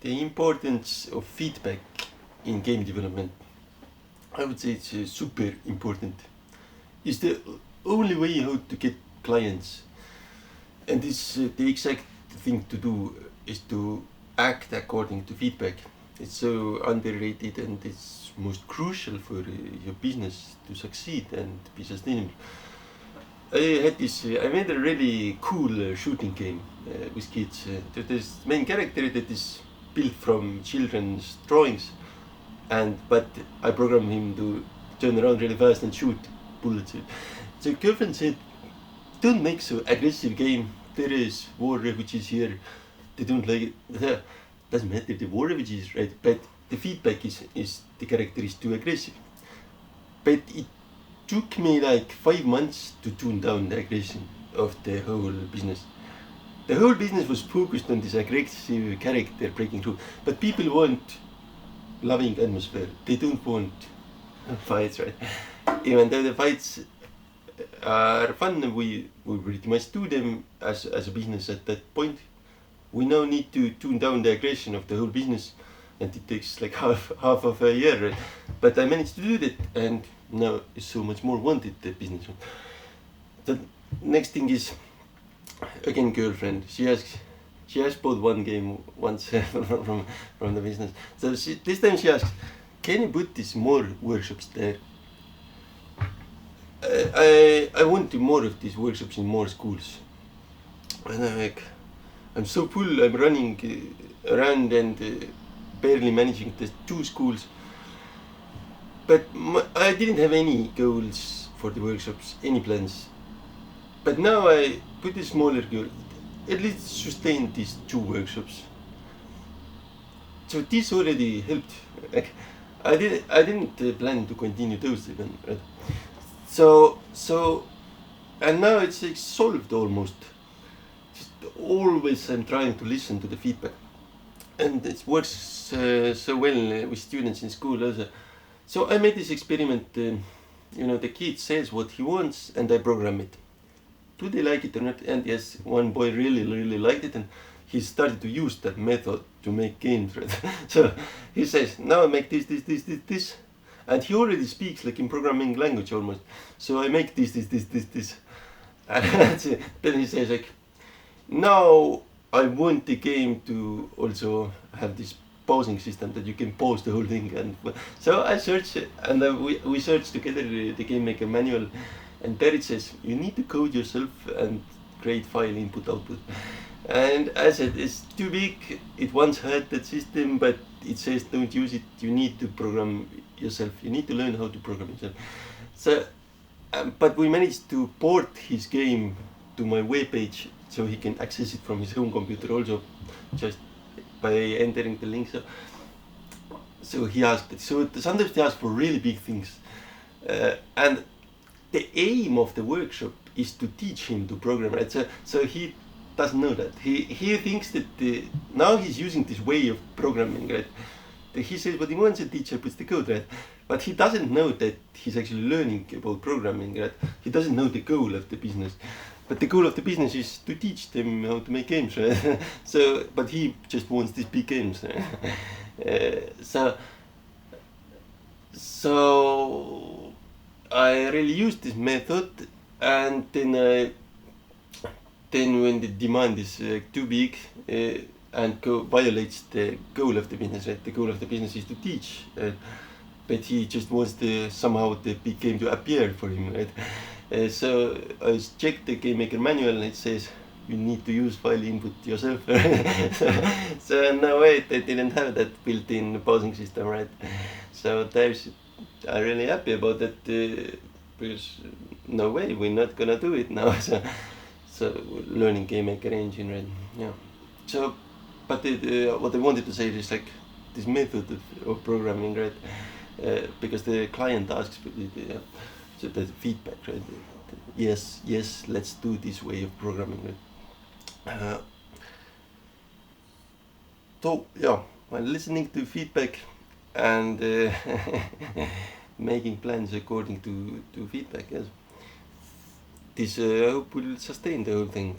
The importance of feedback in game development, I would say it's super important. It's the only way how to get clients, and it's the exact thing to do is to act according to feedback. It's so underrated and it's most crucial for your business to succeed and be sustainable. I made a really cool shooting game with kids. There's this main character that is built from children's drawings, but I programmed him to turn around really fast and shoot bullets. So girlfriend said, "Don't make so aggressive game. There is war refugees here. They don't like it." Doesn't matter the war refugees, right? But the feedback is the character is too aggressive. But it took me like 5 months to tune down the aggression of the whole business. The whole business was focused on this aggressive character breaking through, but people want loving atmosphere. They don't want fights, right? Even though the fights are fun, we pretty much do them as a business at that point. We now need to tune down the aggression of the whole business, and it takes like half of a year, right? But I managed to do that, and now it's so much more wanted, the business. The next thing is, again, girlfriend. She has bought one game once from the business. So this time she asked, "Can you put these more workshops there?" I want more of these workshops in more schools. And I'm like, I'm so full. I'm running around and barely managing the 2 schools. But I didn't have any goals for the workshops, any plans. But now I put a smaller goal, at least sustain these 2 workshops. So this already helped. Like, I didn't plan to continue those even, right? So, and now it's like solved almost. Just always I'm trying to listen to the feedback, and it works so well with students in school also. So I made this experiment. The kid says what he wants, and I program it. Do they like it or not? And yes, one boy really liked it, and he started to use that method to make games, right? So he says, "Now I make this," and he already speaks like in programming language almost. So I make this, and then he says like, "Now I want the game to also have this pausing system that you can pause the whole thing." And so I searched, and we searched together the Game Maker manual, and there it says you need to code yourself and create file input output. And I said it's too big. It once had that system, but it says don't use it. You need to program yourself. You need to learn how to program yourself. So, but we managed to port his game to my webpage so he can access it from his home computer also, just by entering the link. So he asked it. So sometimes they ask for really big things, and the aim of the workshop is to teach him to program, right? So he doesn't know that. He thinks that now he's using this way of programming, right? He says what he wants, the teacher puts the code, right? But he doesn't know that he's actually learning about programming, right? He doesn't know the goal of the business. But the goal of the business is to teach them how to make games, right? But he just wants these big games, right? So I really used this method, and then when the demand is too big and violates the goal of the business, right? The goal of the business is to teach, but he just wants somehow the big game to appear for him, right? So I checked the Game Maker manual, and it says you need to use file input yourself. So no way, they didn't have that built-in pausing system, right? So I'm really happy about that, because no way, we're not gonna do it now. So learning Game Maker engine, right? Yeah. So, but what I wanted to say is like this method of programming, right? Because the client asks for so the feedback, right? Yes, let's do this way of programming, right? So yeah, while listening to feedback and making plans according to feedback, yes. This I hope will sustain the whole thing.